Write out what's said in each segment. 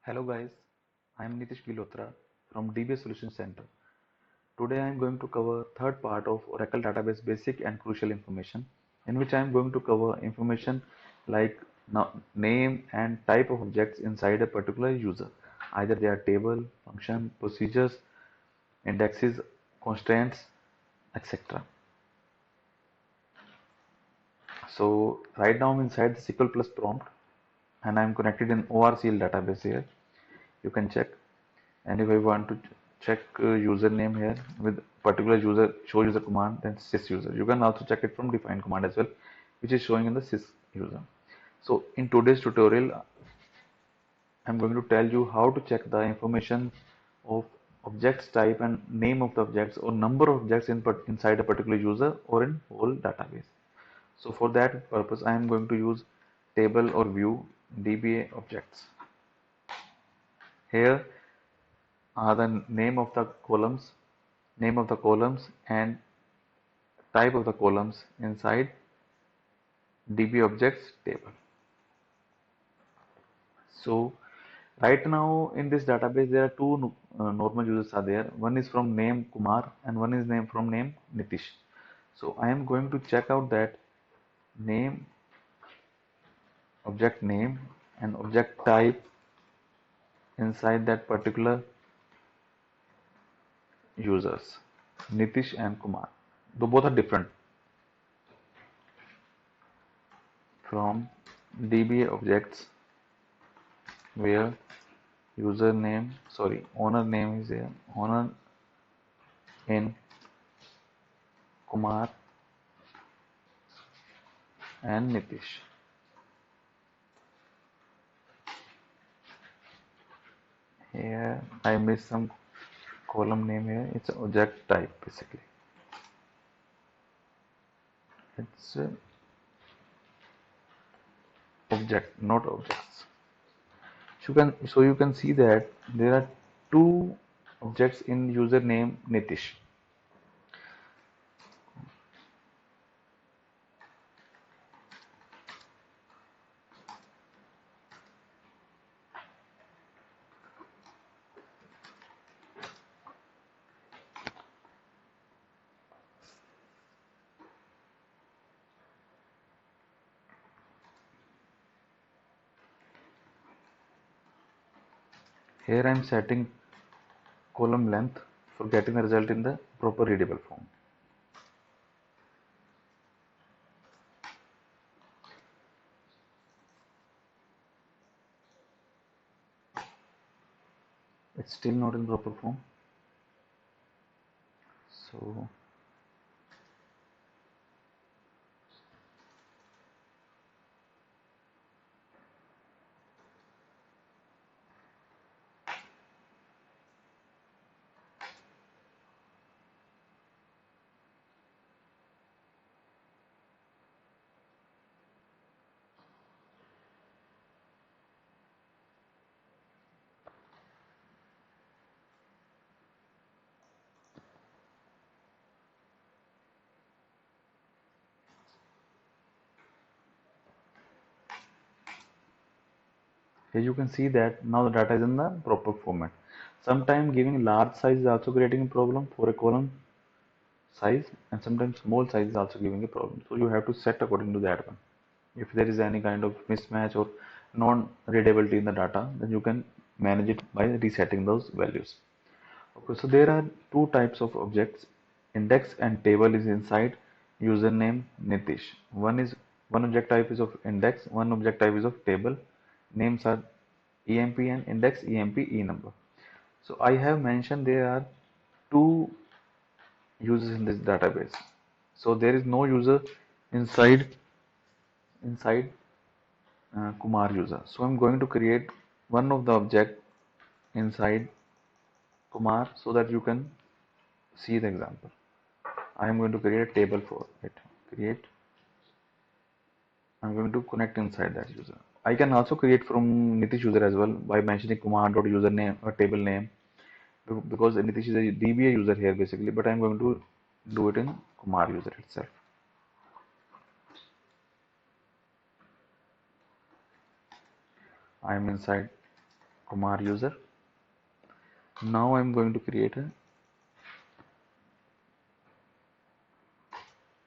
Hello guys, I am Nitish Gilotra from DBA Solution Center. Today I am going to cover third part of Oracle Database Basic and Crucial Information, in which I am going to cover information like name and type of objects inside a particular user. Either they are table, function, procedures, indexes, constraints, etc. So right now I'm inside the SQL Plus prompt and I am connected in ORCL database here. You can check. And if I want to check username here with particular user show user command, then sys user. You can also check it from define command as well, which is showing in the sys user. So in today's tutorial I'm going to tell you how to check the information of objects type and name of the objects or number of objects inside a particular user or in whole database. So for that purpose I am going to use table or view DBA objects. Here are the name of the columns and type of the columns inside DB objects table. So right now in this database there are two normal users are there. One is from name Kumar and one is from name Nitish. So I am going to check out that name, object name and object type inside that particular users, Nitish and Kumar. Though both are different from DBA objects where owner name is here, owner in Kumar and Nitish. Here I missed some column name here. It's object type basically. It's object, not objects. So you can see that there are two objects in username Nitish. Here I am setting column length for getting the result in the proper readable form. It's still not in proper form. So here you can see that now the data is in the proper format. Sometimes giving large size is also creating a problem for a column size, and sometimes small size is also giving a problem. So you have to set according to that one. If there is any kind of mismatch or non-readability in the data, then you can manage it by resetting those values. Okay, so there are two types of objects. Index and table is inside username Nitish. One object type is of index, one object type is of table. Names are EMP and index EMP E number. So I have mentioned there are two users in this database. So there is no user inside Kumar user. So I'm going to create one of the object inside Kumar so that you can see the example. I am going to create a table for it. Create. I'm going to connect inside that user. I can also create from Nitish user as well by mentioning Kumar.username or table name because Nitish is a DBA user here basically, but I'm going to do it in Kumar user itself. I am inside Kumar user. Now I'm going to create a,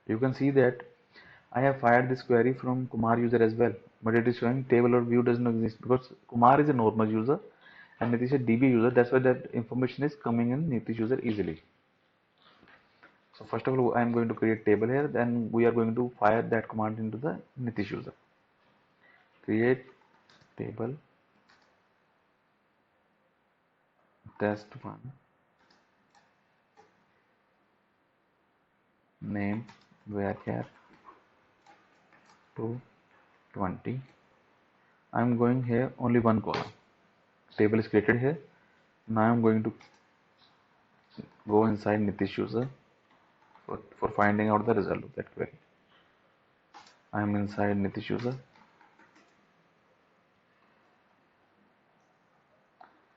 you can see that I have fired this query from Kumar user as well, but it is showing table or view doesn't exist because Kumar is a normal user and Nitish is a DB user. That's why that information is coming in Nitish user easily. So first of all, I am going to create table here. Then we are going to fire that command into the Nitish user. Create table test1 name varchar 220. I am going here only one column. Table is created here. Now I am going to go inside Nitish user for finding out the result of that query. I am inside Nitish user.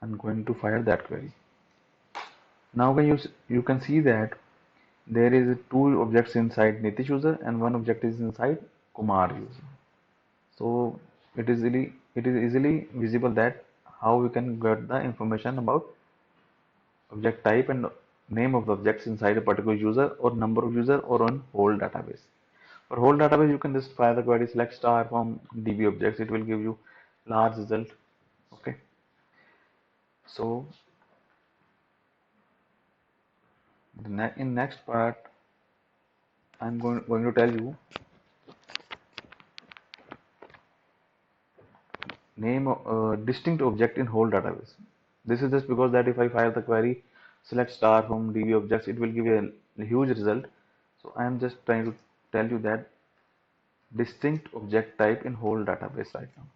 I'm going to fire that query. Now when you can see that there is two objects inside Nitish user and one object is inside Kumar user. So it is easily visible that how we can get the information about object type and name of the objects inside a particular user or number of user or on whole database. For whole database, you can just fire the query select star from DB objects. It will give you large result. Okay. So in next part, I'm going to tell you name distinct object in whole database. This is just because that if I fire the query select star from DB objects, it will give you a huge result. So I am just trying to tell you that distinct object type in whole database right now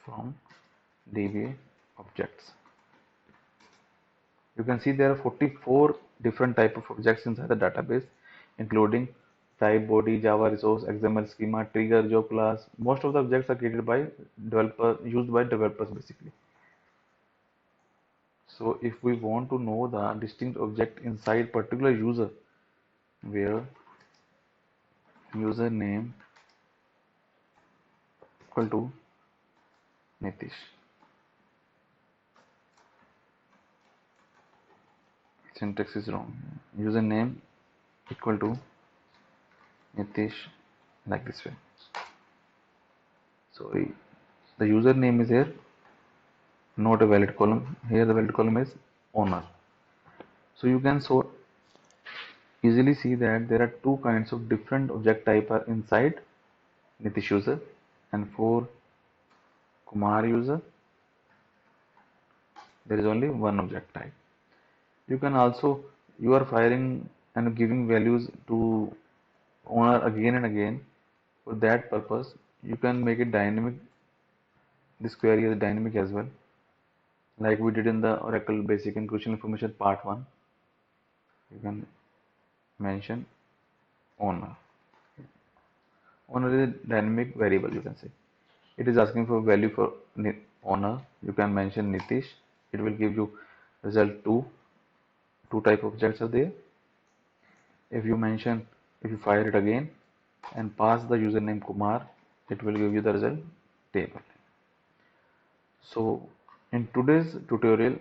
from DB objects. You can see there are 44 different type of objects inside the database, including type, body, Java resource, XML schema, trigger, job class. Most of the objects are created by used by developers basically. So if we want to know the distinct object inside particular user, where username equal to Nitish, syntax is wrong. Username equal to Nitish, like this way. So the username is here, not a valid column. Here the valid column is owner. So you can so easily see that there are two kinds of different object type are inside Nitish user, and for Kumar user there is only one object type. You can also, you are firing and giving values to owner again and again. For that purpose you can make it dynamic. This query is dynamic as well, like we did in the Oracle basic and crucial information part 1. You can mention owner. Owner is a dynamic variable, you can say. It is asking for value for owner. You can mention Nitish. It will give you result 2. Two type of objects are there. If you fire it again and pass the username Kumar, it will give you the result table. So in today's tutorial,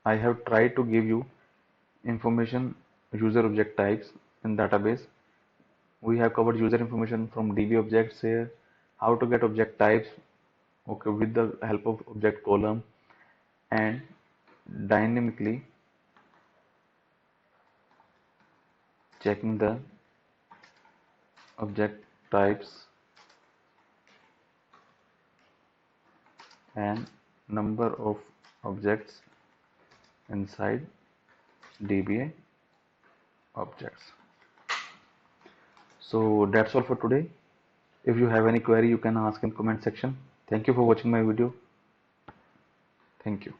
I have tried to give you information user object types in database. We have covered user information from DB objects here, how to get object types, okay, with the help of object column, and dynamically checking the object types and number of objects inside DBA objects. So that's all for today. If you have any query, you can ask in comment section. Thank you for watching my video. Thank you.